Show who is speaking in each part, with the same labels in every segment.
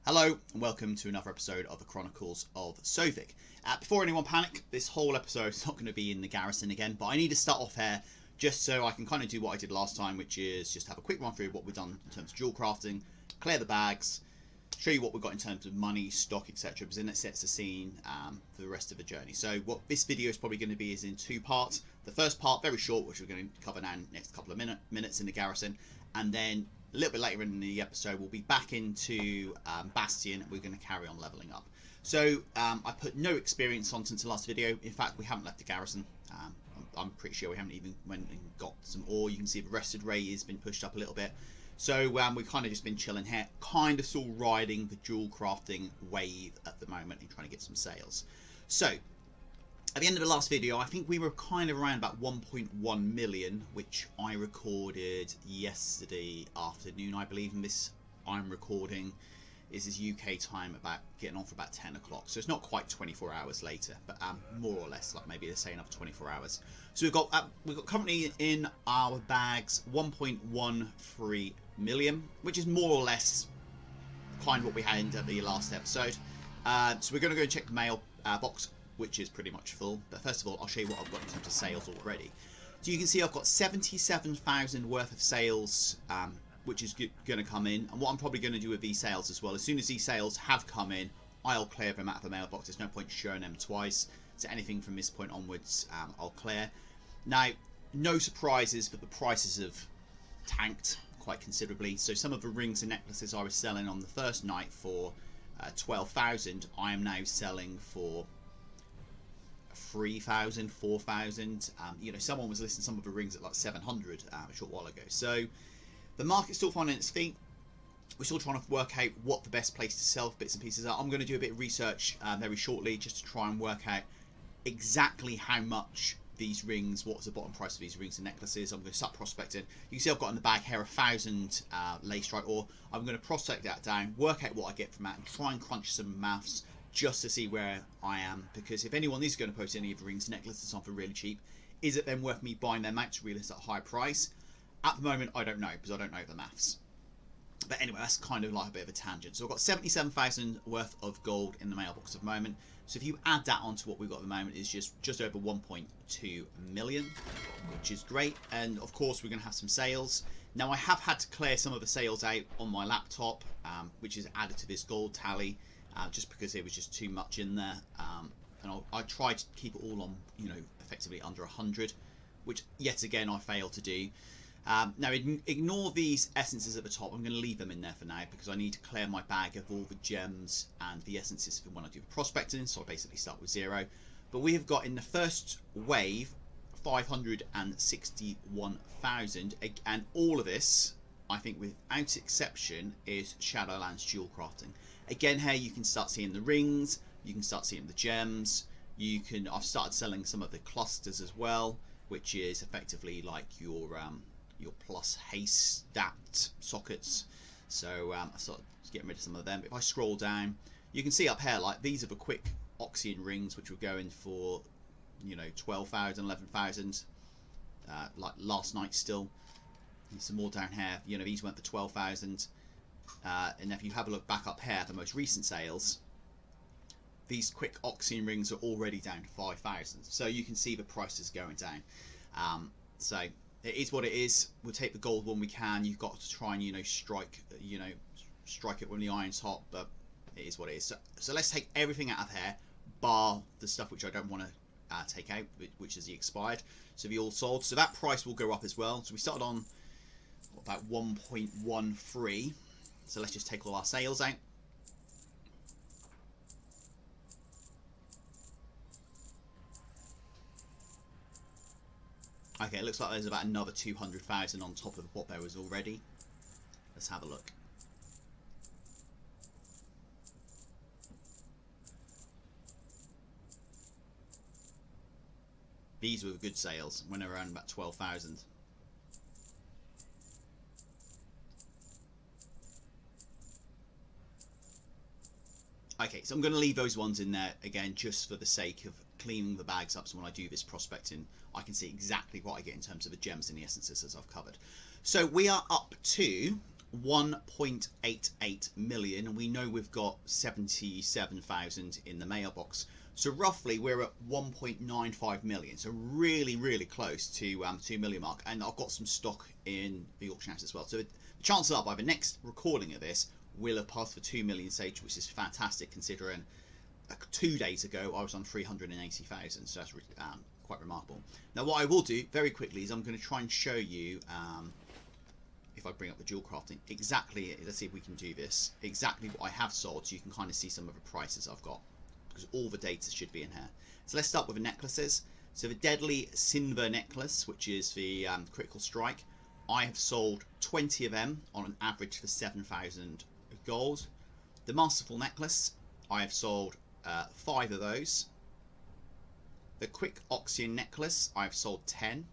Speaker 1: Hello and welcome to another episode of the Chronicles of Sovik. Before anyone panic, this whole episode is not going to be in the garrison again, but I need to start off here just so I can kind of do what I did last time, which is just have a quick run through what we've done in terms of jewel crafting, clear the bags, show you what we've got in terms of money, stock, etc. because then it sets the scene for the rest of the journey. So what this video is probably going to be is in two parts. The first part, very short, which we're going to cover now in the next couple of minutes in the garrison, and then a little bit later in the episode we'll be back into Bastion and we're going to carry on leveling up. So I put no experience on since the last video. In fact, we haven't left the garrison. I'm pretty sure we haven't even went and got some ore. You can see the rested rate has been pushed up a little bit. So we've kind of just been chilling here, kind of still riding the jewel crafting wave at the moment and trying to get some sales. So at the end of the last video, I think we were kind of around about 1.1 million, which I recorded yesterday afternoon, I believe. And this I'm recording is UK time, about getting on for about 10 o'clock. So it's not quite 24 hours later, but more or less, like maybe they're saying up to 24 hours. So we've got currently in our bags 1.13 million, which is more or less kind of what we had at the last episode. So we're going to go and check the mail box, which is pretty much full. But first of all, I'll show you what I've got in terms of sales already. So you can see I've got 77,000 worth of sales, which is going to come in. And what I'm probably going to do with these sales as well, as soon as these sales have come in, I'll clear them out of the mailbox. There's no point showing them twice. So anything from this point onwards, I'll clear. Now, no surprises, but the prices have tanked quite considerably. So some of the rings and necklaces I was selling on the first night for 12,000, I am now selling for 3,000, 4,000. You know, someone was listing some of the rings at like 700 a short while ago. So the market's still finding its feet. We're still trying to work out what the best place to sell bits and pieces are. I'm going to do a bit of research very shortly just to try and work out exactly how much these rings, what's the bottom price of these rings and necklaces. I'm going to start prospecting. You can see I've got in the bag here 1,000 lace strike ore. I'm going to prospect that down, work out what I get from that, and try and crunch some maths just to see where I am. Because if anyone is going to post any of the rings and necklaces on for really cheap, is it then worth me buying them out to realise at a high price? At the moment, I don't know, because I don't know the maths. But anyway, that's kind of like a bit of a tangent. So I've got 77,000 worth of gold in the mailbox at the moment. So if you add that onto what we've got at the moment, is just over 1.2 million, which is great. And of course, we're going to have some sales. Now, I have had to clear some of the sales out on my laptop, which is added to this gold tally, just because there was just too much in there. And I tried to keep it all on, you know, effectively under 100, which yet again I failed to do. Now ignore these essences at the top. I'm going to leave them in there for now because I need to clear my bag of all the gems and the essences for when I do the prospecting, so I basically start with 0. But we have got in the first wave 561,000, and all of this, I think without exception, is Shadowlands jewel crafting. Again, here you can start seeing the rings, you can start seeing the gems, I've started selling some of the clusters as well, which is effectively like your plus haste stat sockets. So I started getting rid of some of them. But if I scroll down, you can see up here, like these are the quick Oxygen rings, which were going for, you know, 12,000, 11,000, like last night still. There's some more down here. You know, these went for 12,000. And if you have a look back up here, the most recent sales, these quick Oxygen rings are already down to 5,000. So you can see the prices going down. So it is what it is. We'll take the gold when we can. You've got to try and, you know, strike it when the iron's hot, but it is what it is. So let's take everything out of here, bar the stuff which I don't want to take out, which is the expired. So the all sold. So that price will go up as well. So we started on about 1.13. So let's just take all our sales out. Okay, it looks like there's about another 200,000 on top of what there was already. Let's have a look. These were good sales, went around about 12,000. Okay, so I'm going to leave those ones in there again just for the sake of cleaning the bags up, so when I do this prospecting I can see exactly what I get in terms of the gems and the essences as I've covered. So we are up to 1.88 million, and we know we've got 77,000 in the mailbox. So roughly we're at 1.95 million. So really close to 2 million mark. And I've got some stock in the auction house as well. So the chances are by the next recording of this, we'll have passed for 2 million sage, which is fantastic considering 2 days ago I was on 380,000. So that's quite remarkable. Now what I will do very quickly is I'm going to try and show you, if I bring up the dual crafting, exactly, let's see if we can do this, exactly what I have sold, so you can kind of see some of the prices I've got, because all the data should be in here. So let's start with the necklaces. So the Deadly Silver necklace, which is the critical strike, I have sold 20 of them on an average for 7,000 gold. The Masterful necklace, I have sold 5 of those. The Quick Oxygen necklace, I have sold 10.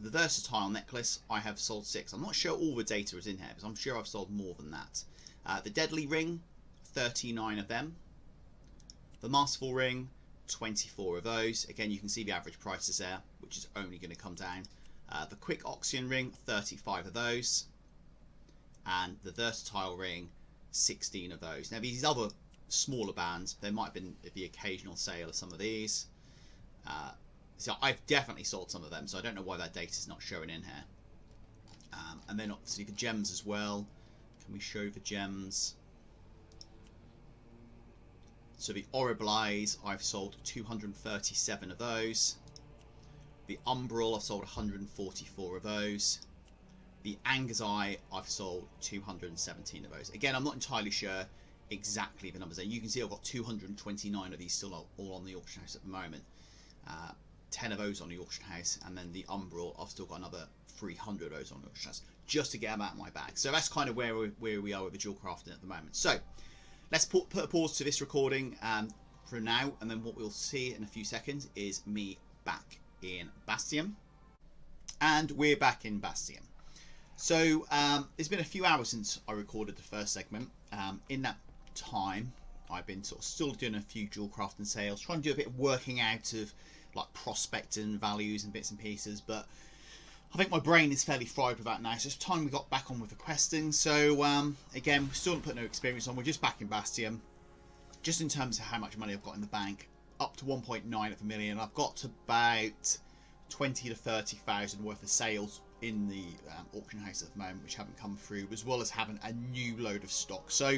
Speaker 1: The Versatile necklace, I have sold 6. I'm not sure all the data is in here, but I'm sure I've sold more than that. The Deadly Ring, 39 of them. The Masterful Ring, 24 of those. Again, you can see the average prices there, which is only going to come down. The Quick Oxygen Ring, 35 of those. And the Versatile Ring, 16 of those. Now, these other smaller bands, there might have been the occasional sale of some of these. So I've definitely sold some of them, so I don't know why that data is not showing in here. And then obviously the gems as well. Can we show the gems? So the Horrible Eyes, I've sold 237 of those. The Umbral, I've sold 144 of those. The Anger's Eye, I've sold 217 of those. Again, I'm not entirely sure exactly the numbers there. You can see I've got 229 of these still all on the auction house at the moment. 10 of those on the auction house, and then the Umbral, I've still got another 300 of those on the auction house, just to get them out of my bag. So that's kind of where we are with the dual crafting at the moment. So let's put a pause to this recording for now, and then what we'll see in a few seconds is me back in Bastion. And we're back in Bastion. So it's been a few hours since I recorded the first segment. In that time, I've been sort of still doing a few dual crafting sales, trying to do a bit of working out of like prospecting values and bits and pieces, but I think my brain is fairly fried with that now, so it's time we got back on with the questing. So again, we still haven't put no experience on, we're just back in Bastion. Just in terms of how much money I've got in the bank, up to 1.9 of a million. I've got to about 20 to 30,000 worth of sales in the auction house at the moment, which haven't come through, as well as having a new load of stock. So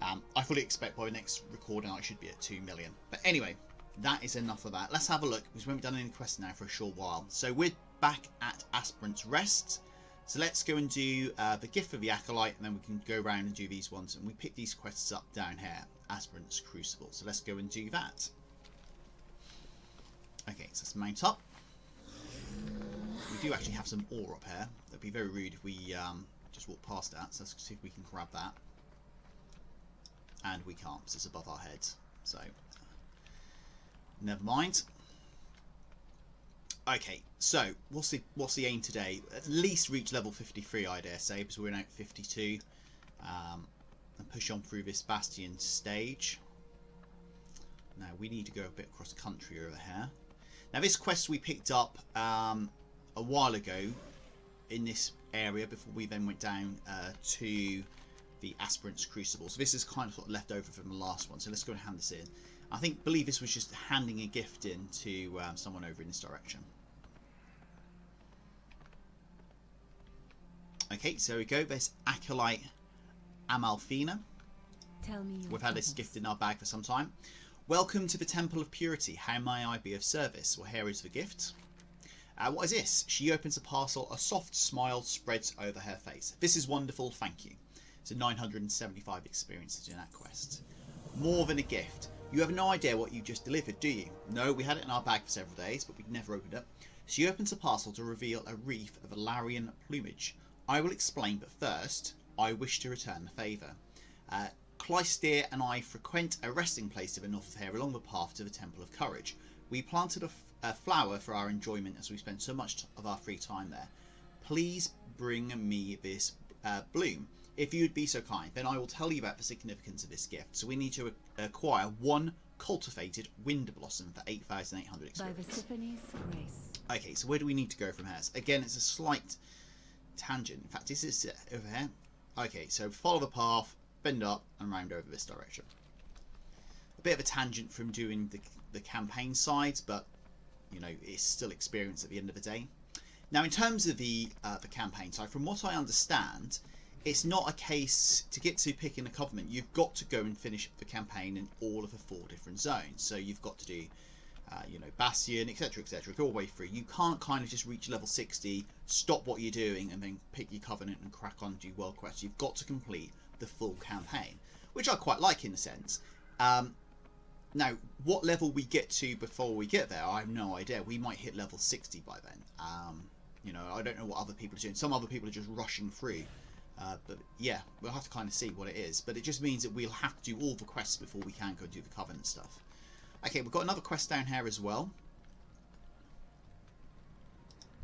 Speaker 1: I fully expect by the next recording I should be at 2 million. But anyway, that is enough of that. Let's have a look, because we haven't done any quests now for a short while. So we're back at Aspirant's Rest. So let's go and do the Gift of the Acolyte, and then we can go around and do these ones. And we pick these quests up down here, Aspirant's Crucible. So let's go and do that. Okay, so let's mount up. We do actually have some ore up here. That'd be very rude if we just walk past that. So let's see if we can grab that. And we can't, because it's above our heads. So never mind. Okay, so what's the aim today? At least reach level 53, I dare say, because we're now at 52, and push on through this Bastion stage. Now we need to go a bit across the country over here. Now this quest we picked up a while ago in this area before we then went down to the Aspirant's Crucible. So this is kind of sort of left over from the last one. So let's go and hand this in. I believe this was just handing a gift in to someone over in this direction. Okay, so we go. There's Acolyte Amalfina.
Speaker 2: Tell me.
Speaker 1: We've had this gift in our bag for some time. Welcome to the Temple of Purity. How may I be of service? Well, here is the gift. What is this? She opens a parcel. A soft smile spreads over her face. This is wonderful. Thank you. So 975 experiences in that quest. More than a gift. You have no idea what you just delivered, do you? No, we had it in our bag for several days, but we'd never opened it. She opens a parcel to reveal a wreath of Alarian plumage. I will explain, but first, I wish to return the favour. Clystere and I frequent a resting place to the north of here along the path to the Temple of Courage. We planted a flower for our enjoyment as we spend so much of our free time there. Please bring me this bloom. If you would be so kind, then I will tell you about the significance of this gift. So we need to acquire one cultivated wind blossom for 8,800 experience.
Speaker 2: By the Tiffany's grace.
Speaker 1: Okay, so where do we need to go from here? So again, it's a slight tangent. In fact, is this over here? Okay, so follow the path, bend up, and round over this direction. A bit of a tangent from doing the campaign side, but you know, it's still experience at the end of the day. Now, in terms of the campaign side, from what I understand, it's not a case to get to picking a covenant. You've got to go and finish the campaign in all of the 4 different zones. So you've got to do, you know, Bastion, etc., etc., go all the way through. You can't kind of just reach level 60, stop what you're doing, and then pick your covenant and crack on and do world quests. You've got to complete the full campaign, which I quite like in a sense. Now, what level we get to before we get there, I have no idea. We might hit level 60 by then. You know, I don't know what other people are doing. Some other people are just rushing through. But yeah, we'll have to kind of see what it is. But it just means that we'll have to do all the quests before we can go and do the Covenant stuff. Okay, we've got another quest down here as well.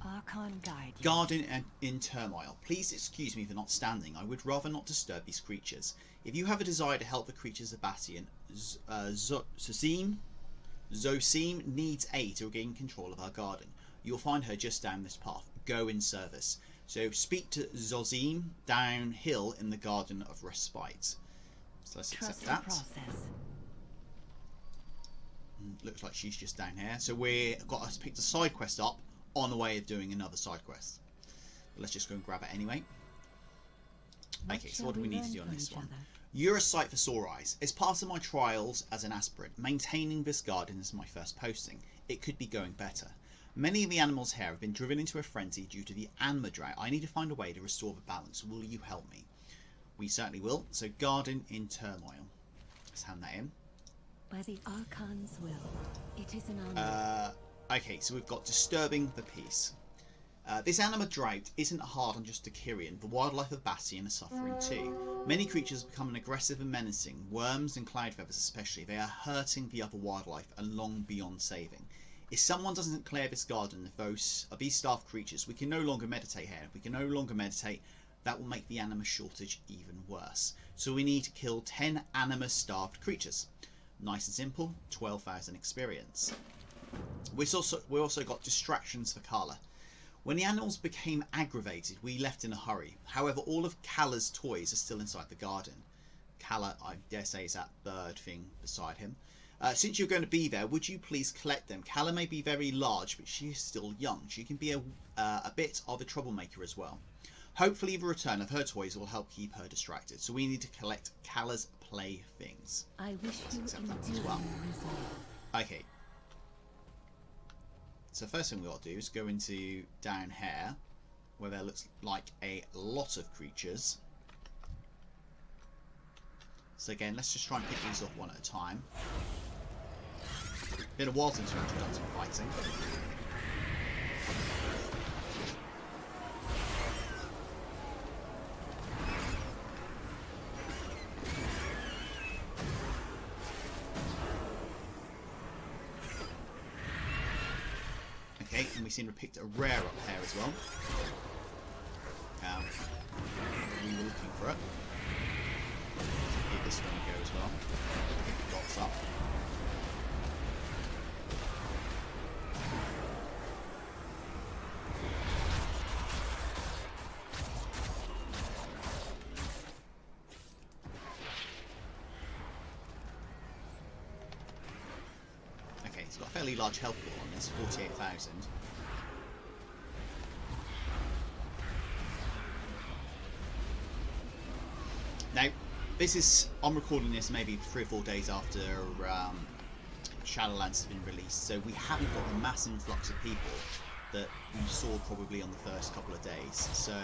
Speaker 2: Archon guide you.
Speaker 1: Garden in turmoil. Please excuse me for not standing. I would rather not disturb these creatures. If you have a desire to help the creatures of Bastion, Zosim needs aid to regain control of our garden. You'll find her just down this path. Go in service. So speak to Zosim downhill in the Garden of Respite. So let's accept that. Looks like she's just down here. So we've got us picked a side quest up on the way of doing another side quest. But let's just go and grab it anyway. Okay, so what do we need to do on this one? You're a sight for sore eyes. As part of my trials as an aspirant, maintaining this garden is my first posting. It could be going better. Many of the animals here have been driven into a frenzy due to the Anma drought. I need to find a way to restore the balance. Will you help me? We certainly will. So, garden in turmoil. Let's hand that in.
Speaker 2: By the Archon's will, it is an honor.
Speaker 1: Okay, so we've got disturbing the peace. This Anima drought isn't hard on just the Kyrian. The wildlife of Bastion are suffering too. Many creatures have become aggressive and menacing. Worms and cloudfeathers especially. They are hurting the other wildlife and long beyond saving. If someone doesn't clear this garden of these starved creatures, we can no longer meditate here. We can no longer meditate. That will make the anima shortage even worse. So we need to kill 10 anima starved creatures. Nice and simple, 12,000 experience. We also got distractions for Kala. When the animals became aggravated, we left in a hurry. However, all of Kala's toys are still inside the garden. Kala, I dare say, is that bird thing beside him. Since you're going to be there, would you please collect them? Kala may be very large, but she is still young. She can be a bit of a troublemaker as well. Hopefully the return of her toys will help keep her distracted. So we need to collect Kala's playthings.
Speaker 2: I wish you
Speaker 1: as well. Okay. So first thing we've got to do is go into down here, where there looks like a lot of creatures. So again, let's just try and pick these off one at a time. Been a while since we've done some fighting. Okay, and we seem to have picked a rare up here as well. We were looking for it. Give this one a go as well. Get the dots up. Okay, it's got a fairly large health pool on this, 48,000. Now, this is, I'm recording this maybe 3 or 4 days after Shadowlands has been released, so we haven't got the mass influx of people that we saw probably on the first couple of days. So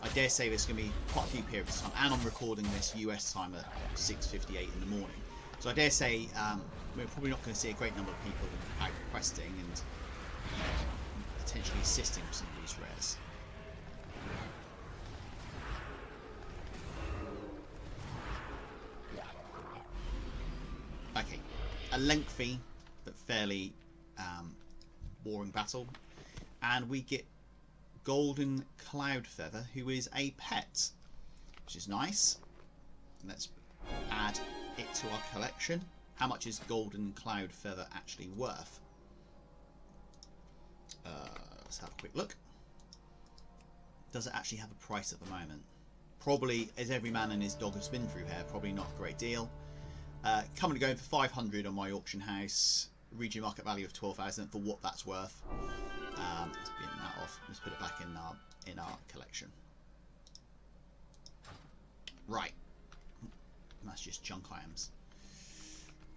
Speaker 1: I dare say there's going to be quite a few periods of time, and I'm recording this US time at 6:58 in the morning. So I dare say we're probably not going to see a great number of people out questing and potentially assisting with some of these rares. Okay, a lengthy but fairly boring battle, and we get Golden Cloudfeather, who is a pet, which is nice. Let's add it to our collection. How much is Golden Cloudfeather actually worth? Let's have a quick look. Does it actually have a price at the moment? Probably, as every man and his dog has been through here, probably not a great deal. Currently going for 500 on my auction house. Region market value of 12,000 for what that's worth. Let's bin that off. Let's put it back in our collection. Right. That's just junk items.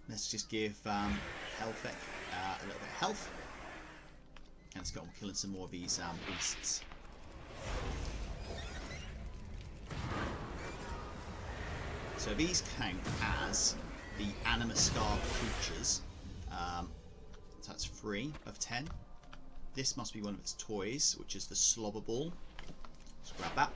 Speaker 1: Let's just give Helfic a little bit of health. And let's go on killing some more of these beasts. So these count as the anima-starved creatures. So that's 3 of 10. This must be one of its toys, which is the slobber ball. Let's grab that.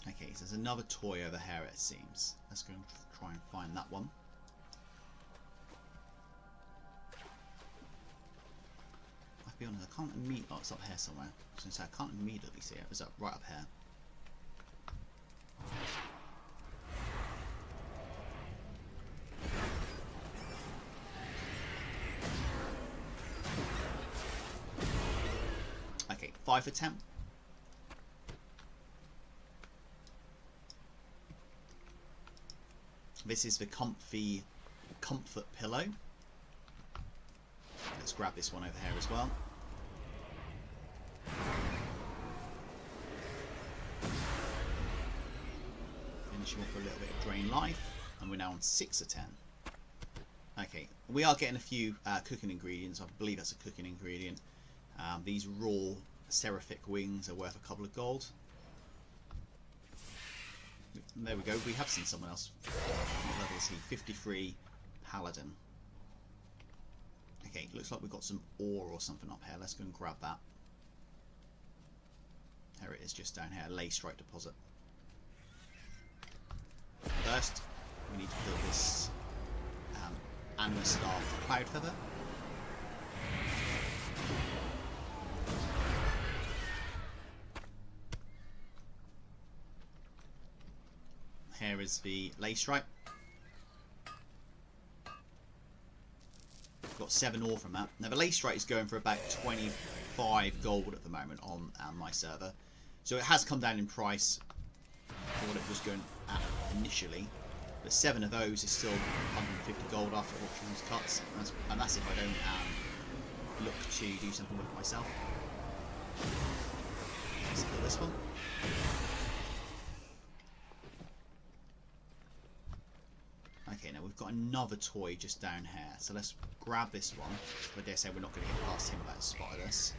Speaker 1: Okay, so there's another toy over here, it seems. Let's go and try and find that one. I'll be honest, I can't immediately... Oh, it's up here somewhere. I was going to say, I can't immediately see it. It's up right up here. Okay, 5 for 10. This is the comfort pillow. Let's grab this one over here as well. Finishing off a little bit of drain life, and we're now on 6 of 10. Okay, we are getting a few cooking ingredients. I believe that's a cooking ingredient. These raw seraphic wings are worth a couple of gold. There we go. We have seen someone else. What level is he? 53 paladin. Okay, looks like we've got some ore or something up here. Let's go and grab that. There it is, just down here. Lay strike deposit. First, we need to fill this anima-starved cloud feather. Here is the lay stripe. Got 7 ore from that. Now the lay stripe is going for about 25 gold at the moment on my server, so it has come down in price for what it was going at initially. But 7 of those is still 150 gold after auction cuts, and that's if I don't look to do something with it myself. Let's kill this one. Okay, now we've got another toy just down here, so let's grab this one. I dare say we're not going to get past him without spotting us.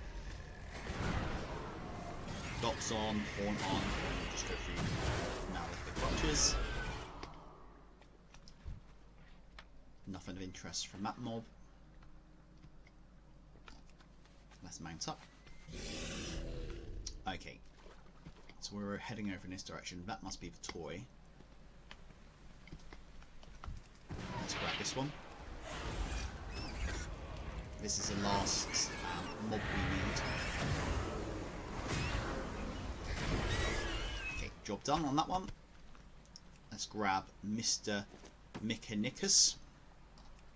Speaker 1: Dots on, horn on, and we'll just go through now with the crutches. Nothing of interest from that mob. Let's mount up. Okay, so we're heading over in this direction. That must be the toy. Let's grab this one. This is the last mob we need. Okay, job done on that one. Let's grab Mr. Mechanicus.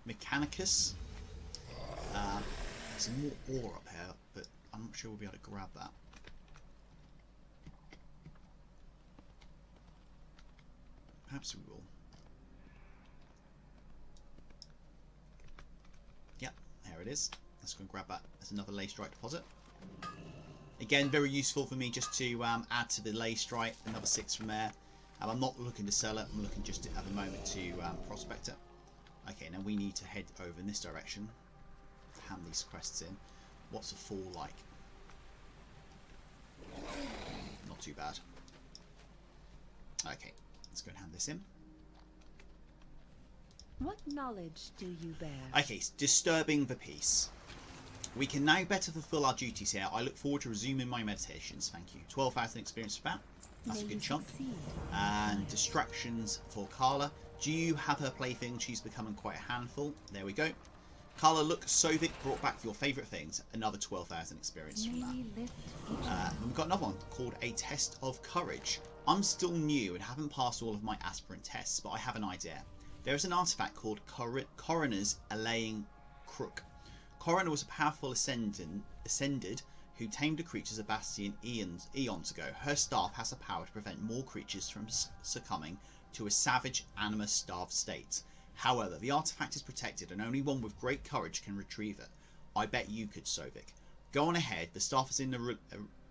Speaker 1: There's some more ore up here, but I'm not sure we'll be able to grab that. Perhaps we will. Yep, there it is. Let's go and grab that. There's another lay strike deposit. Again, very useful for me just to add to the lay strike. Another 6 from there. I'm not looking to sell it. I'm looking just to have a moment to prospect it. Okay, now we need to head over in this direction. Hand these quests in. What's a fall like? Not too bad. Okay, let's go and hand this in.
Speaker 2: What knowledge do you bear?
Speaker 1: Okay, disturbing the peace. We can now better fulfill our duties here. I look forward to resuming my meditations. Thank you. 12,000 experience for that. That's a good chunk. And distractions for Carla. Do you have her plaything? She's becoming quite a handful. There we go. Carla, look, Sovik brought back your favourite things. Another 12,000 experience from that. We've got another one called A Test of Courage. I'm still new and haven't passed all of my aspirant tests, but I have an idea. There is an artifact called Coroner's Allaying Crook. Coroner was a powerful ascended who tamed a creature as a Bastion eons ago. Her staff has the power to prevent more creatures from succumbing to a savage, animus-starved state. However, the artifact is protected and only one with great courage can retrieve it. I bet you could, Sovik. Go on ahead, the staff is in the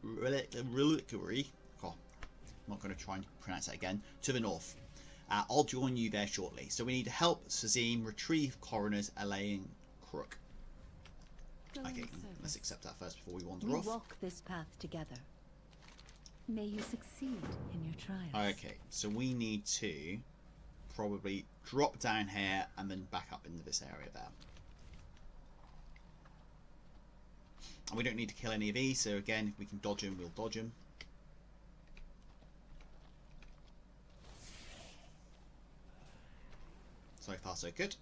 Speaker 1: reliquary. Oh, I'm not going to try and pronounce that again. To the north. I'll join you there shortly. So we need to help Sazim retrieve Coroner's Allaying Crook. Okay, let's accept that first before we wander off.
Speaker 2: We walk this path together. May you succeed in your trials.
Speaker 1: Okay, so we need to probably drop down here and then back up into this area there. And we don't need to kill any of these, so again, if we can dodge them, we'll dodge them. So far, so good.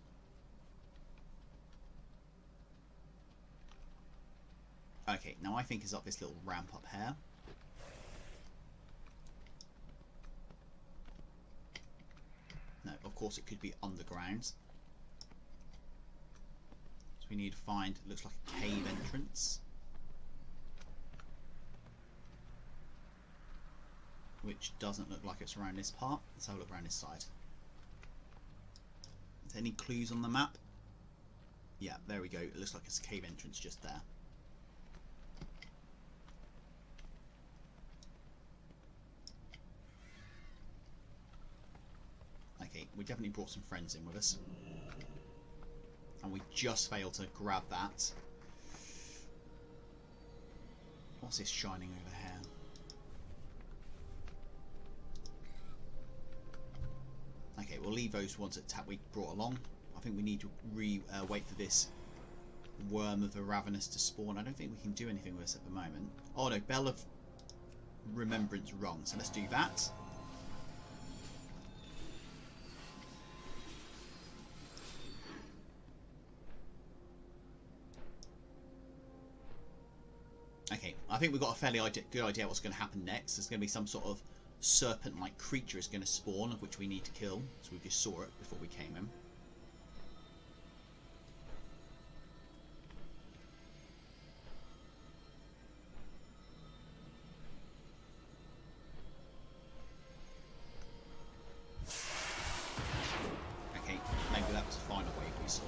Speaker 1: Okay, now I think it's up this little ramp up here. No, of course it could be underground. So we need to find, it looks like a cave entrance. Which doesn't look like it's around this part. Let's have a look around this side. Is there any clues on the map? Yeah, there we go. It looks like it's a cave entrance just there. Okay, we definitely brought some friends in with us. And we just failed to grab that. What's this shining over here? Okay, we'll leave those ones that we brought along. I think we need to wait for this worm of the Ravenous to spawn. I don't think we can do anything with this at the moment. Oh no, Bell of Remembrance wrong, so let's do that. Okay, I think we've got a fairly good idea what's going to happen next. There's going to be some sort of serpent-like creature is going to spawn, of which we need to kill. So we just saw it before we came in. Okay, maybe that was the final wave we saw.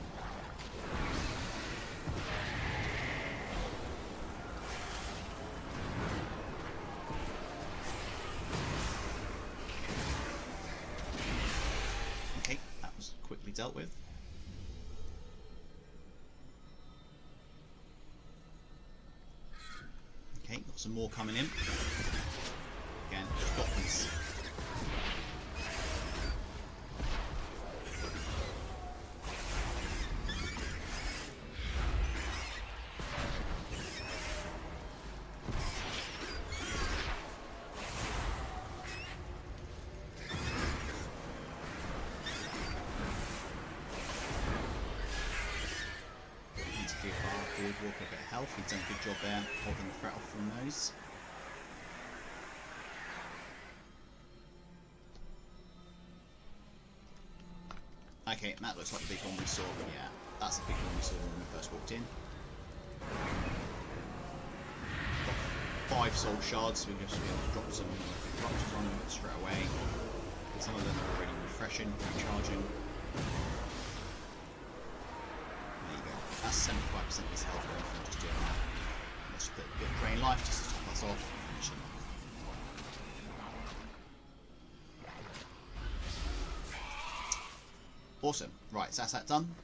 Speaker 1: Dealt with. Okay, got some more coming in. Again, stop these. Walk a bit of health. He's done a good job there holding the threat off from those. Okay, that looks like the big one we saw. Yeah, that's the big one we saw when we first walked in. Got 5 soul shards, so we're just be able to drop some ruptures on them straight away. Some of them are already refreshing, recharging. That's 75% of his health going from just doing that. Let's just put a bit of drain life just to top us off. Finish him off. Awesome. Right, so that's that done.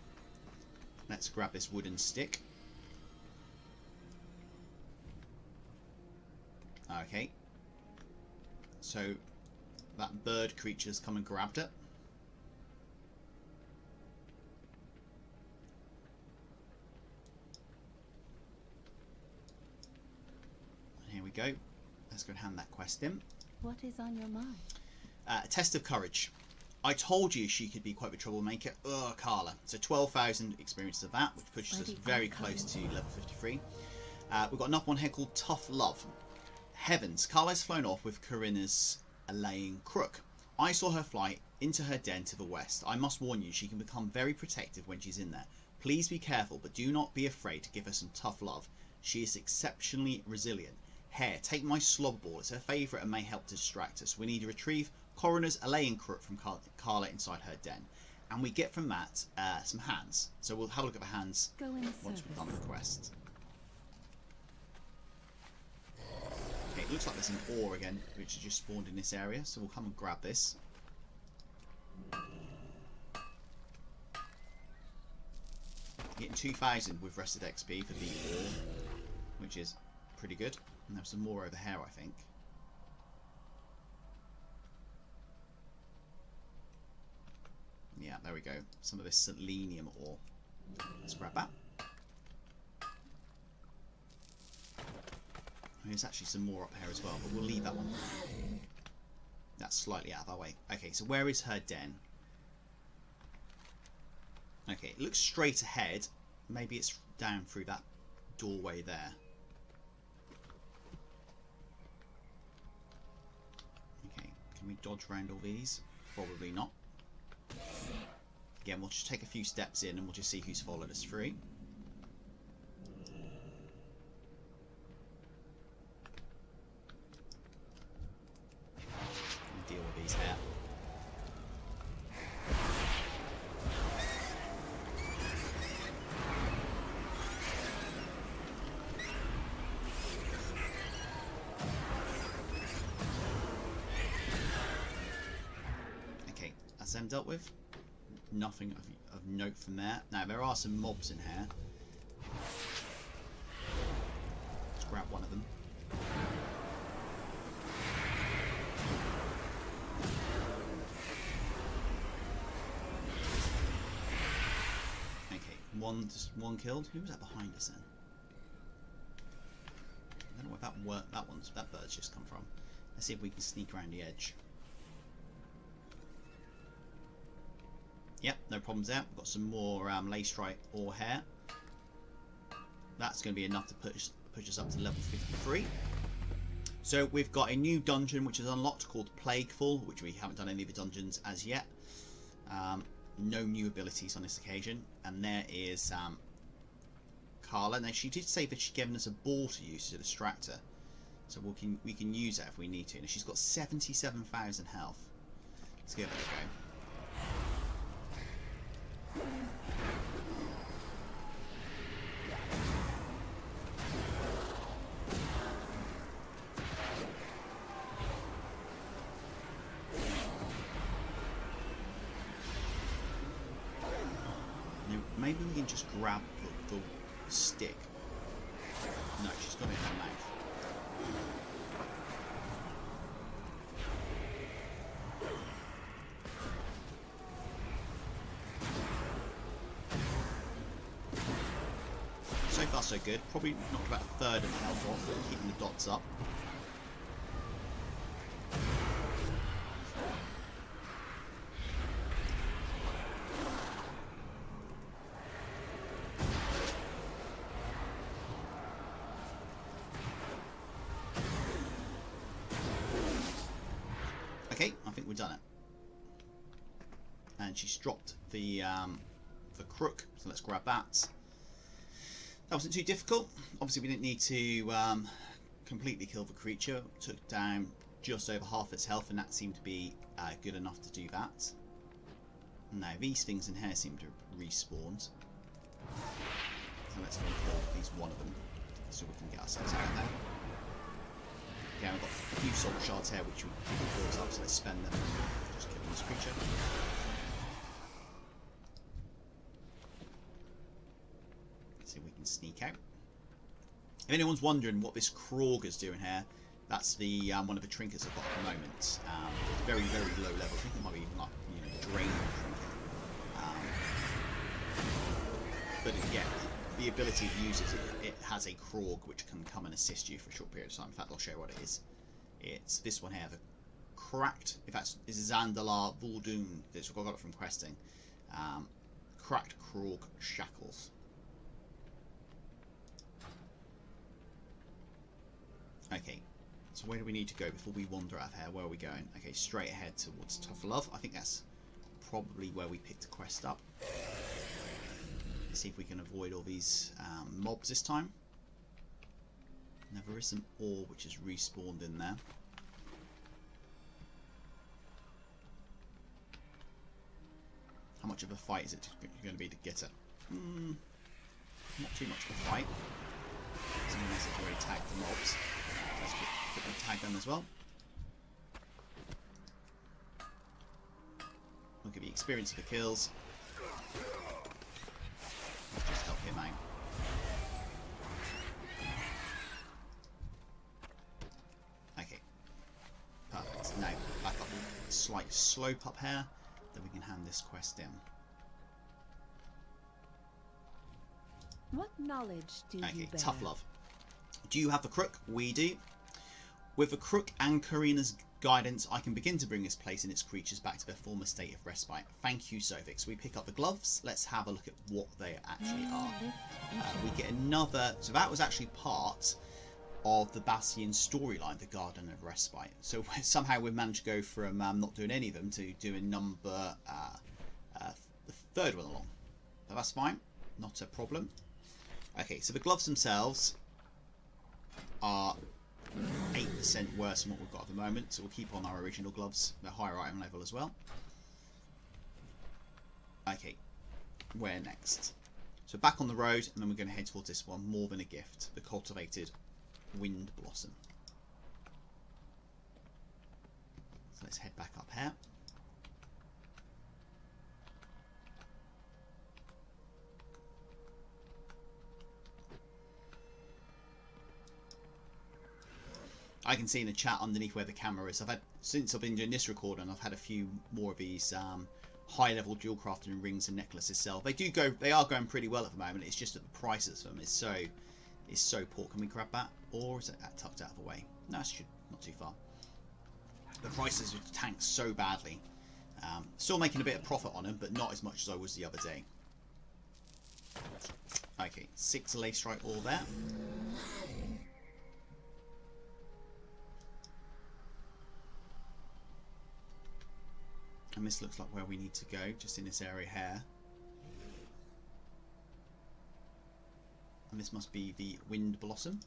Speaker 1: Let's grab this wooden stick. Okay. So that bird creature's come and grabbed it. Here we go. Let's go and hand that quest in.
Speaker 2: What is on your mind?
Speaker 1: A test of courage. I told you she could be quite a troublemaker. Ugh, Carla. So 12,000 experience of that, which pushes us very close to level 53. We've got another one here called Tough Love. Heavens, Carla's flown off with Corinna's allaying crook. I saw her fly into her den to the west. I must warn you, she can become very protective when she's in there. Please be careful, but do not be afraid to give her some tough love. She is exceptionally resilient. Hare, take my slobber ball. It's her favourite and may help to distract us. We need to retrieve Coroner's allaying crook from Carla inside her den. And we get from that some hands. So we'll have a look at the hands once we've done the quest. Okay, it looks like there's an ore again, which has just spawned in this area. So we'll come and grab this. Getting 2,000 with rested XP for the ore, which is pretty good. And there's some more over here, I think. Yeah, there we go. Some of this selenium ore. Let's grab that. There's actually some more up here as well, but we'll leave that one. That's slightly out of our way. Okay, so where is her den? Okay, it looks straight ahead. Maybe it's down through that doorway there. Okay, can we dodge around all these? Probably not. Again, we'll just take a few steps in and we'll just see who's followed us through. Deal with these here. Okay, that's them dealt with. Nothing of note from there. Now there are some mobs in here. Let's grab one of them. Okay, one killed. Who was that behind us then? I don't know where that bird's just come from. Let's see if we can sneak around the edge. Yep, no problems there. We've got some more lacestrite ore here. That's going to be enough to push us up to level 53. So we've got a new dungeon which is unlocked called Plagueful, which we haven't done any of the dungeons as yet. No new abilities on this occasion. And there is Carla. Now she did say that she'd given us a ball to use to distract her. So we can use that if we need to. And she's got 77,000 health. Let's give it a go. Maybe we can just grab the stick. No, she's got it in her mouth. So far so good. Probably knocked about a third of the health off, keeping the dots up. Okay, I think we've done it. And she's dropped the crook, so let's grab that. That wasn't too difficult. Obviously we didn't need to completely kill the creature. Took down just over half its health, and that seemed to be good enough to do that. Now these things in here seem to respawn. So let's go and kill at least one of them, so we can get ourselves out of there. Okay, we've got a few soul shards here which we built up, so let's spend them just killing this creature. Let's see if we can sneak out. If anyone's wondering what this Krogger's doing here, that's the one of the trinkets I've got at the moment. It's very, very low level. I think it might be even like, you know, drain trinket. But again, the ability to use it has a Krog which can come and assist you for a short period of time. In fact, I'll show you what it is. It's this one here, the cracked. In fact, this is Zandalar Vuldoon. This I got it from questing. Cracked Krog shackles. Okay, so So where do we need to go before we wander out of here? Where are we going? Okay, straight ahead towards Tough Love. I think that's probably where we picked the quest up. Let's see if we can avoid all these mobs this time. Now there is some ore which is respawned in there. How much of a fight is it going to be to get it? Not too much of a fight. Someone else has already tagged the mobs. Let's quickly tag them as well. We'll give you experience for the kills. Let's just help him out. Okay. Perfect. Now, back up a slight slope up here. Then we can hand this quest in.
Speaker 2: What knowledge do you bear?
Speaker 1: Tough Love. Do you have the crook? We do. With the crook and Karina's guidance, I can begin to bring this place and its creatures back to their former state of respite. Thank you, Sovik. So we pick up the gloves. Let's have a look at what they actually are. We get another... So that was actually part of the Bastion storyline, the Garden of Respite. So somehow we've managed to go from not doing any of them to doing the third one along. But that's fine. Not a problem. Okay, so the gloves themselves are 8% worse than what we've got at the moment, so we'll keep on our original gloves. They're higher item level as well. Okay, where next? So back on the road, and then we're going to head towards this one, More Than a Gift, the cultivated wind blossom. So let's head back up here. I can see in the chat underneath where the camera is. Since I've been doing this recording, I've had a few more of these high-level dual crafting rings and necklaces sell. They are going pretty well at the moment. It's just that the prices of them is so poor. Can we grab that, or is that tucked out of the way? No, it's not too far. The prices have tanked so badly. Still making a bit of profit on them, but not as much as I was the other day. Okay, 6 lace strike ore there. And this looks like where we need to go, just in this area here. And this must be the Wind Blossom.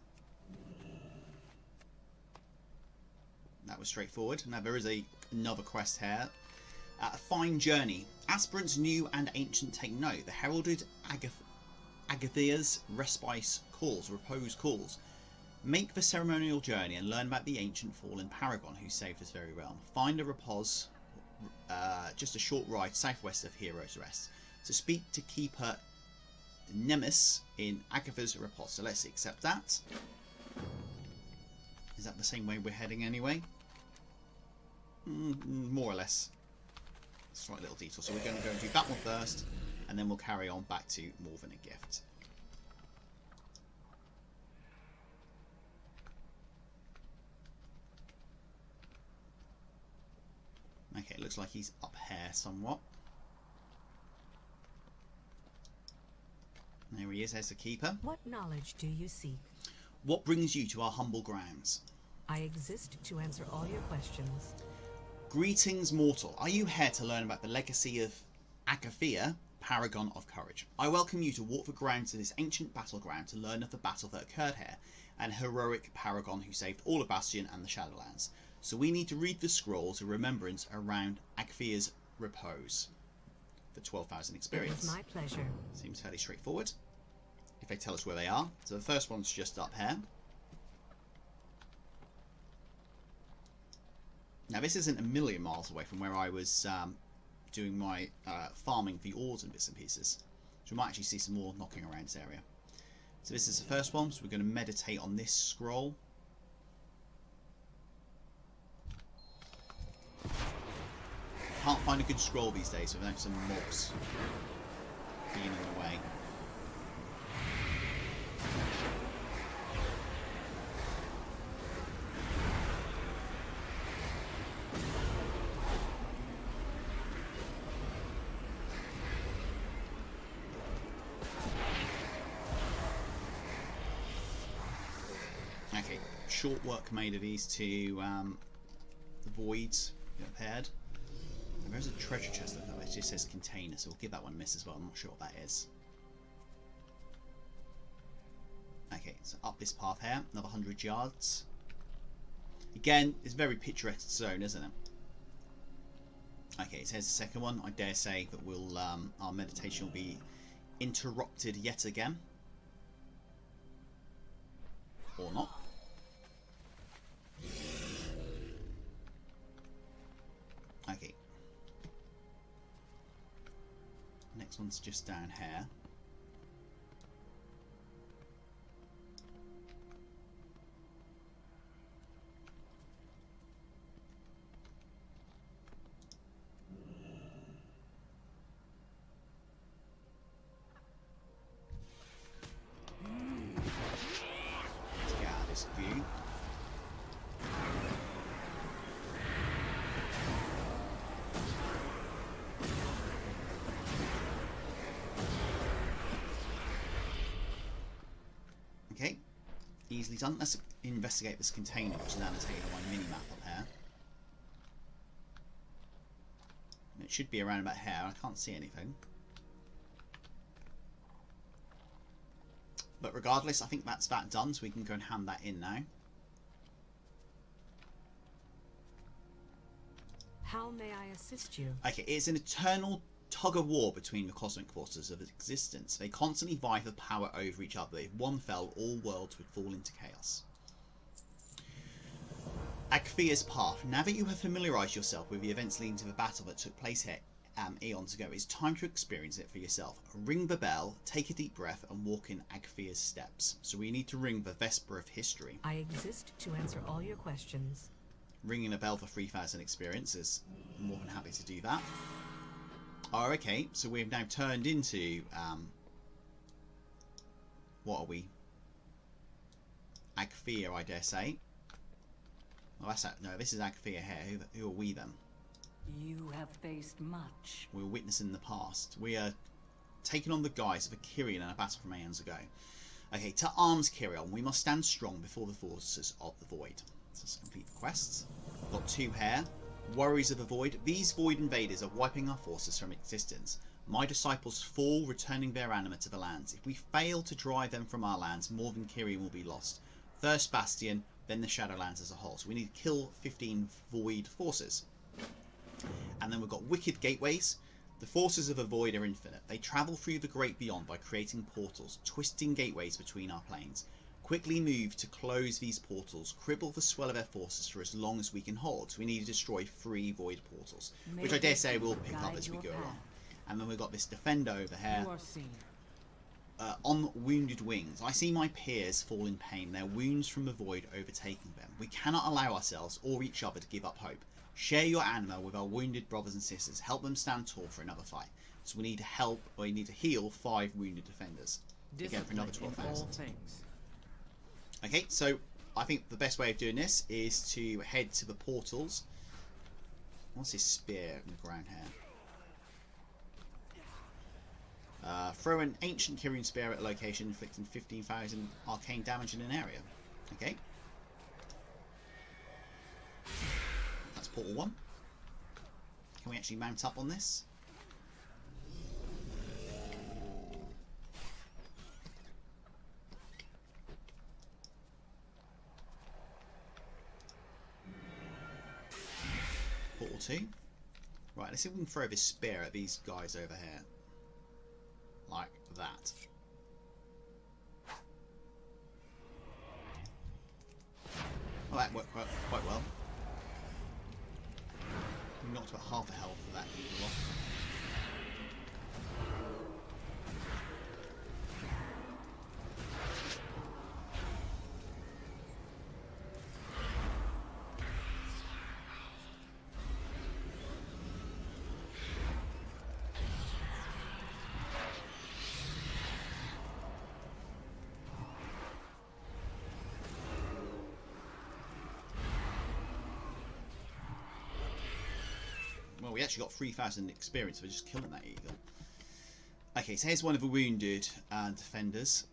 Speaker 1: That was straightforward. Now there is another quest here. A fine journey. Aspirants new and ancient take note. The heralded Agthia's respite calls, repose calls. Make the ceremonial journey and learn about the ancient fallen paragon who saved this very realm. Find a repose. Just a short ride southwest of Hero's Rest. So speak to Keeper Nemes in Agthia's repose. So let's accept that. Is that the same way we're heading anyway? More or less. Slight little detour. So we're going to go and do that one first, and then we'll carry on back to More Than a Gift. Okay, it looks like he's up here somewhat. There he is, there's the Keeper.
Speaker 3: What knowledge do you seek?
Speaker 1: What brings you to our humble grounds?
Speaker 3: I exist to answer all your questions.
Speaker 1: Greetings, mortal. Are you here to learn about the legacy of Agthia, Paragon of Courage? I welcome you to walk the grounds of this ancient battleground to learn of the battle that occurred here, and heroic Paragon who saved all of Bastion and the Shadowlands. So we need to read the scrolls of remembrance around Agthia's repose. For 12,000 experience.
Speaker 3: It is my pleasure.
Speaker 1: Seems fairly straightforward. If they tell us where they are. So the first one's just up here. Now this isn't a million miles away from where I was doing my farming for the ores and bits and pieces. So we might actually see some more knocking around this area. So this is the first one, so we're going to meditate on this scroll. Can't find a good scroll these days without some mobs being in the way. Okay, short work made of these two voids repaired. And there's a treasure chest that it just says container, so we'll give that one a miss as well. I'm not sure what that is. Okay, so up this path here, another 100 yards. Again, it's a very picturesque zone, isn't it? Okay, so here's the second one. I dare say that we'll our meditation will be interrupted yet again. Or not. Okay. Next one's just down here. Let's get out of this view. Okay, easily done. Let's investigate this container, which is annotated on my mini-map up here. It should be around about here. I can't see anything. But regardless, I think that's that done, so we can go and hand that in now.
Speaker 3: How may I assist you?
Speaker 1: Okay, it's an eternal tug-of-war between the cosmic forces of existence. They constantly vie for power over each other. If one fell, all worlds would fall into chaos. Agthia's path. Now that you have familiarised yourself with the events leading to the battle that took place here eons ago, it's time to experience it for yourself. Ring the bell, take a deep breath, and walk in Agthia's steps. So we need to ring the Vesper of History.
Speaker 3: I exist to answer all your questions.
Speaker 1: Ringing a bell for 3,000 experiences. I'm more than happy to do that. Oh, okay, so we've now turned into, what are we? Agthia, I dare say. Oh, no, this is Agthia here. Who are we then?
Speaker 4: You have faced much.
Speaker 1: We're witnessing the past. We are taking on the guise of a Kyrian in a battle from aeons ago. Okay, to arms, Kyrion. We must stand strong before the forces of the Void. So let's complete the quests. Got 2 here. Worries of the Void. These Void invaders are wiping our forces from existence. My disciples fall, returning their anima to the lands. If we fail to drive them from our lands, more than Kyrian will be lost. First Bastion, then the Shadowlands as a whole. So we need to kill 15 Void forces. And then we've got Wicked Gateways. The forces of the Void are infinite. They travel through the great beyond by creating portals, twisting gateways between our planes. Quickly move to close these portals, cripple the swell of their forces for as long as we can hold. So we need to destroy 3 Void portals, which I dare say we'll pick up as we go along. And then we've got this Defender over here. On wounded wings. I see my peers fall in pain, their wounds from the Void overtaking them. We cannot allow ourselves or each other to give up hope. Share your anima with our wounded brothers and sisters. Help them stand tall for another fight. So we need to help, or we need to heal 5 wounded defenders. Again, for another 12,000. Okay, so I think the best way of doing this is to head to the portals. What's this spear in the ground here? Throw an ancient Kyrian spear at a location, inflicting 15,000 arcane damage in an area. Okay. That's portal 1. Can we actually mount up on this? Portal 2. Right, let's see if we can throw this spear at these guys over here. Like that. Well, that worked quite well. We knocked about half a health for that people off. Well, we actually got 3,000 experience for just killing that eagle. Okay, so here's one of the wounded defenders.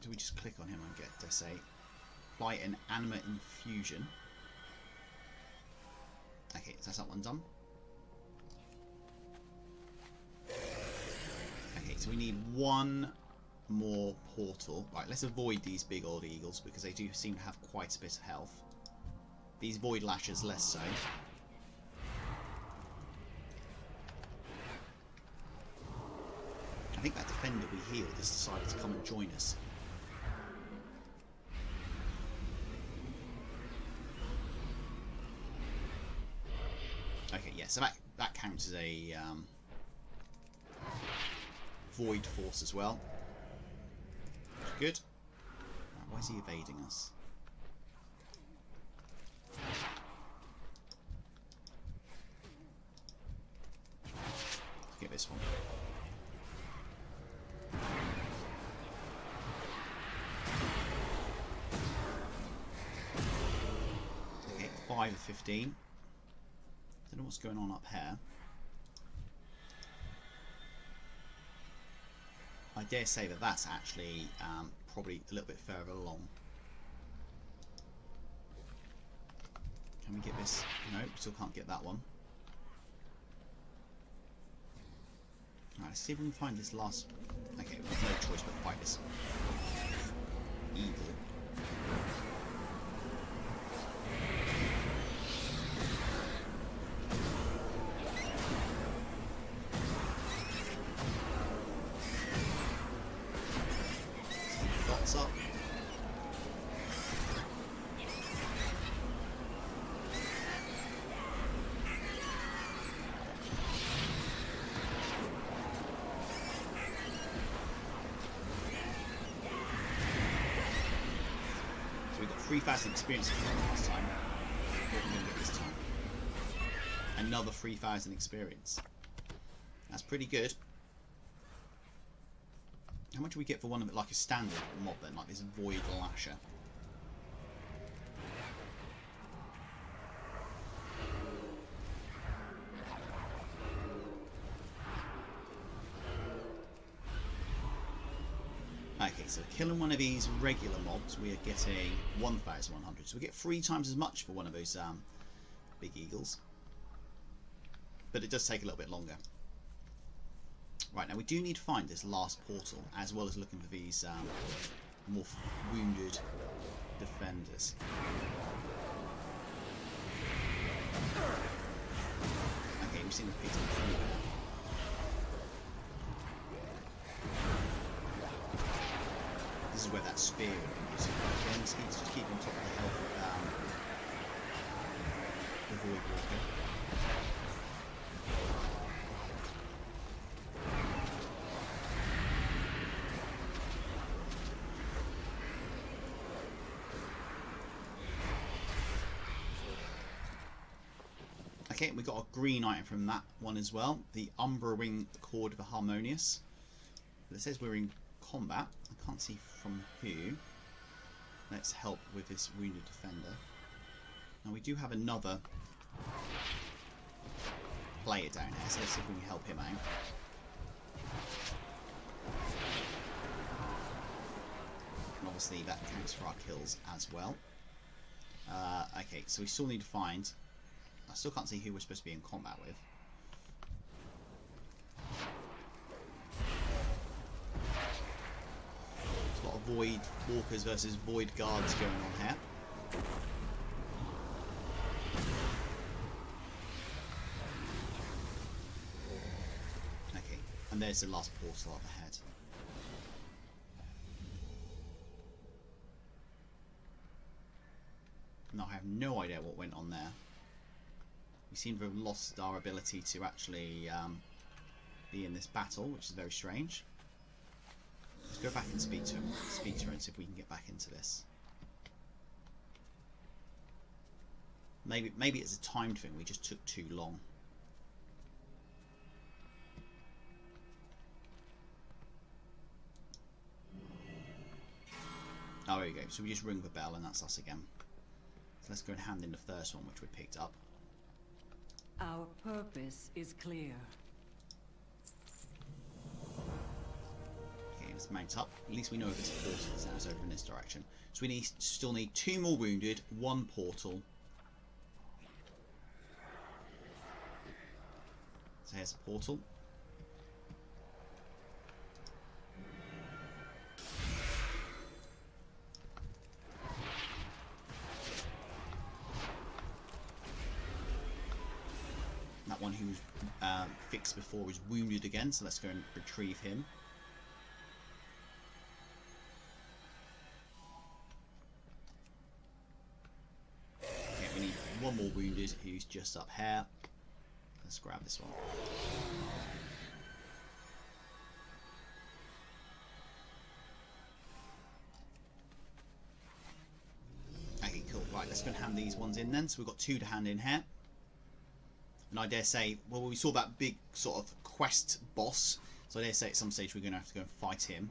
Speaker 1: Do we just click on him and get, let's say, apply an animate infusion. Okay, so that's that one done. Okay, so we need one more portal. Right, let's avoid these big old eagles because they do seem to have quite a bit of health. These void lashers less so. I think that defender we healed has decided to come and join us. Okay, yeah, so that counts as a void force as well. Good. Right, why is he evading us? Let's get this one. Okay, 5 of 15. Don't know what's going on up here. I dare say that that's actually probably a little bit further along. Can we get this? No, we still can't get that one. Alright, let's see if we can find this last... Okay, we've got no choice but to fight this eagle. Dots up. So we got 3,000 experience last time. What are we going to get this time? Another 3,000 experience. That's pretty good. How much do we get for one of it, like a standard mob then, like this Void Lasher? Okay, so killing one of these regular mobs, we are getting 1,100. So we get 3 times as much for one of those big eagles. But it does take a little bit longer. Right, now we do need to find this last portal, as well as looking for these more wounded defenders. Okay, we've seen the picked up through there. This is where that spear would be useful. Again, just keep on top of the health of the Void Walker. Okay, we got a green item from that one as well. The Umbra Wing Cord of a Harmonious. But it says we're in combat. I can't see from who. Let's help with this wounded defender. Now we do have another player down here, so let's see if we can help him out. And obviously that counts for our kills as well. Okay, so we still need to find... I still can't see who we're supposed to be in combat with. There's a lot of Void Walkers versus Void Guards going on here. Okay, and there's the last portal up ahead. Now I have no idea what went on there. We seem to have lost our ability to actually be in this battle, which is very strange. Let's go back and speak to her and see if we can get back into this. Maybe it's a timed thing, we just took too long. Oh, there we go. So we just ring the bell and that's us again. So let's go and hand in the first one, which we picked up.
Speaker 4: Our purpose is clear.
Speaker 1: Okay, Let's mount up. At least we know if it's a portal that's now over in this direction. So we still need 2 more wounded, 1 portal. So here's a portal. That one who was fixed before is wounded again, so let's go and retrieve him. Okay, we need 1 more wounded who's just up here. Let's grab this one. Okay, cool. Right, let's go and hand these ones in then. So we've got 2 to hand in here. And I dare say, well, we saw that big sort of quest boss, so I dare say at some stage we're going to have to go and fight him.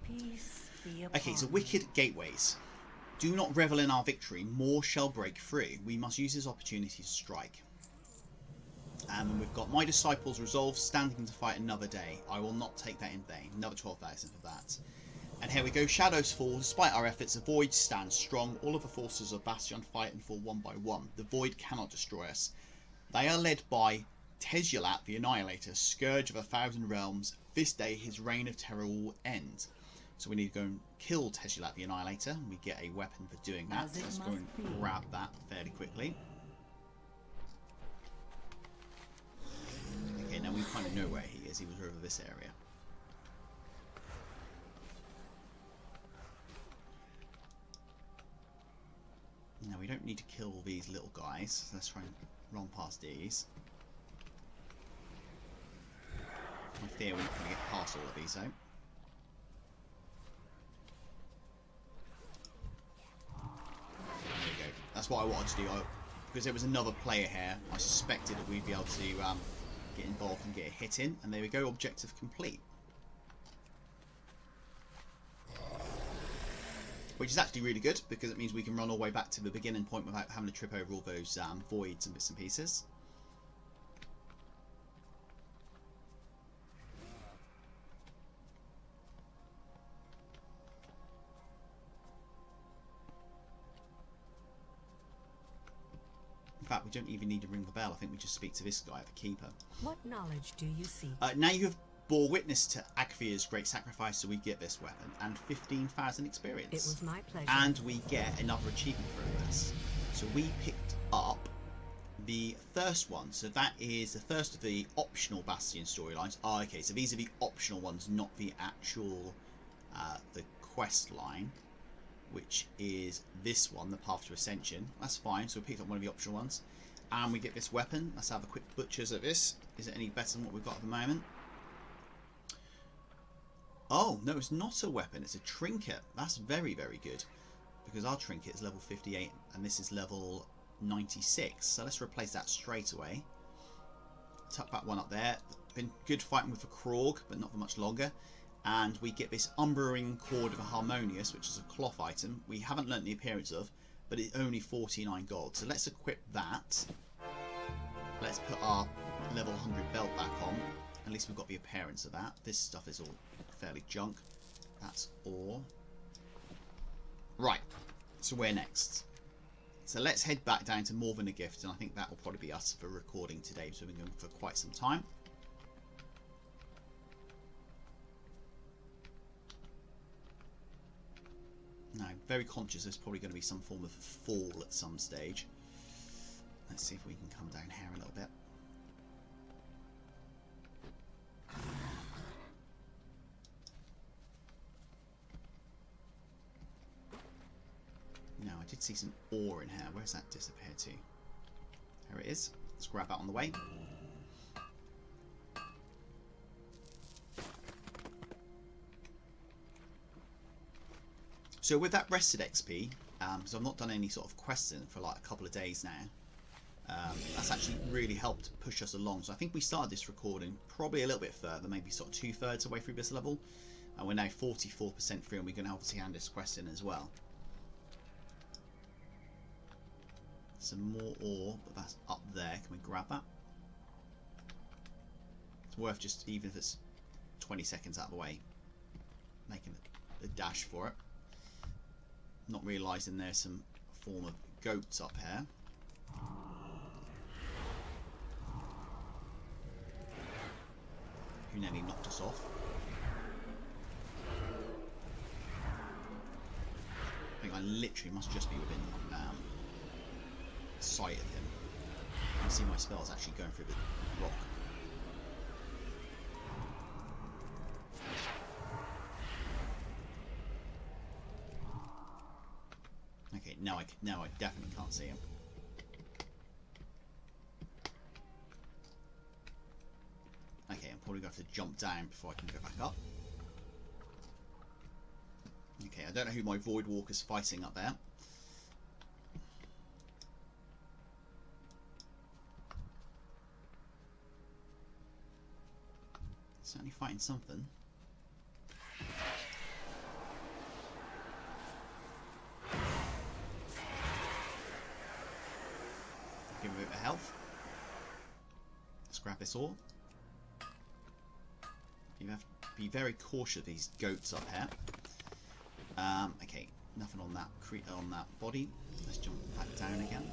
Speaker 4: Peace be upon
Speaker 1: Okay, so wicked gateways. Do not revel in our victory, more shall break through. We must use this opportunity to strike. And we've got my disciples resolve, standing to fight another day. I will not take that in vain. Another 12,000 for that. And here we go. Shadows fall. Despite our efforts, the Void stands strong. All of the forces of Bastion fight and fall one by one. The Void cannot destroy us. They are led by Tezhulat the Annihilator, Scourge of 1,000 realms. This day his reign of terror will end. So we need to go and kill Tezhulat the Annihilator. We get a weapon for doing that. So let's go and grab that fairly quickly. Okay, now we kind of know where he is. He was over this area. Now we don't need to kill these little guys. So let's try and run past these. I fear we're not going to get past all of these though. There we go. That's what I wanted to do. Because there was another player here, I suspected that we'd be able to get involved and get a hit in. And there we go, objective complete. Which is actually really good, because it means we can run all the way back to the beginning point without having to trip over all those voids and bits and pieces. In fact, we don't even need to ring the bell. I think we just speak to this guy, the keeper.
Speaker 3: What knowledge do you seek?
Speaker 1: Now you have bore witness to Agthia's great sacrifice, so we get this weapon and 15,000 experience.
Speaker 3: It was my pleasure.
Speaker 1: And we get another achievement for this. So we picked up the first one. So that is the first of the optional Bastion storylines. Oh, okay, so these are the optional ones, not the actual the quest line, which is this one, the Path to Ascension. That's fine. So we picked up one of the optional ones, and we get this weapon. Let's have a quick butchers at this. Is it any better than what we've got at the moment? Oh, no, it's not a weapon, it's a trinket. That's very, very good. Because our trinket is level 58 and this is level 96. So let's replace that straight away. Tuck that one up there. Been good fighting with the Krog, but not for much longer. And we get this Umbering Cord of a Harmonious, which is a cloth item. We haven't learnt the appearance of, but it's only 49 gold. So let's equip that. Let's put our level 100 belt back on. At least we've got the appearance of that. This stuff is all fairly junk. That's ore. Right, so where next? So let's head back down to More Than a Gift, and I think that will probably be us for recording today, so we've been going for quite some time. Now, I'm very conscious there's probably going to be some form of fall at some stage. Let's see if we can come down here a little bit. Now, I did see some ore in here. Where's that disappeared to? There it is. Let's grab that on the way. So with that rested XP, because I've not done any sort of questing for like a couple of days now, that's actually really helped push us along. So I think we started this recording probably a little bit further, maybe sort of 2/3 away through this level. And we're now 44% through, and we're going to obviously hand this quest in as well. Some more ore, but that's up there. Can we grab that? It's worth just, even if it's 20 seconds out of the way. making a dash for it. Not realising there's some form of goats up here. Who nearly knocked us off. I think I literally must just be within sight of him. You can see my spells actually going through the rock. Okay, now I definitely can't see him. Okay, I'm probably going to have to jump down before I can go back up. Okay, I don't know who my Void Walker's fighting up there. Certainly fighting something. Give him a bit of health. Let's grab this ore. You have to be very cautious of these goats up here. Okay, nothing on that body. Let's jump back down again.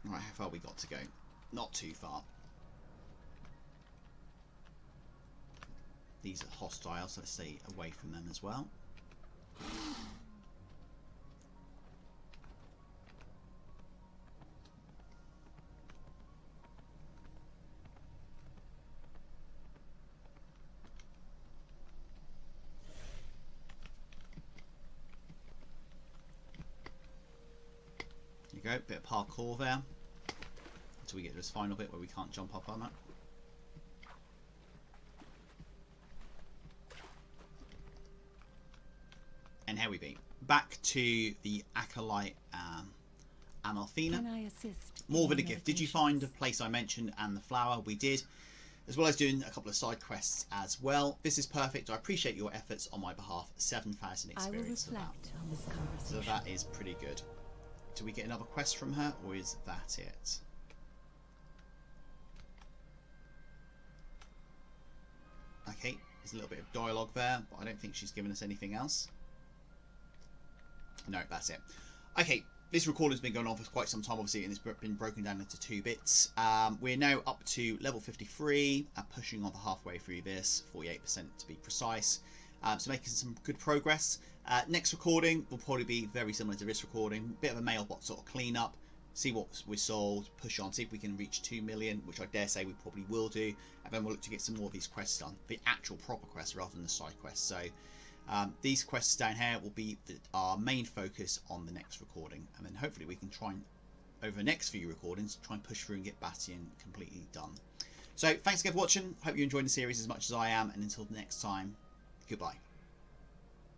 Speaker 1: Right, how far we got to go? Not too far. These are hostile, so let's stay away from them as well. There you go, bit of parkour there. Until we get to this final bit where we can't jump up on that. And here we be. Back to the Acolyte Amalthina.
Speaker 2: Can I assist?
Speaker 1: More than a gift. Did you find the place I mentioned and the flower? We did. As well as doing a couple of side quests as well. This is perfect. I appreciate your efforts on my behalf. 7,000 experience.
Speaker 2: I will reflect on this conversation.
Speaker 1: So that is pretty good. Do we get another quest from her, or is that it? Okay, there's a little bit of dialogue there, but I don't think she's given us anything else. No, that's it. Okay, this recording's been going on for quite some time, obviously, and it's been broken down into 2 bits. We're now up to level 53, pushing on the halfway through this, 48% to be precise. So making some good progress. Next recording will probably be very similar to this recording. Bit of a mailbox sort of clean up. See what we sold, push on, see if we can reach 2 million, which I dare say we probably will do, and then we'll look to get some more of these quests done, the actual proper quests rather than the side quests. So these quests down here will be our main focus on the next recording, and then hopefully we can try and, over the next few recordings, try and push through and get Bastion completely done. So thanks again for watching, hope you're enjoying the series as much as I am, and until next time, goodbye.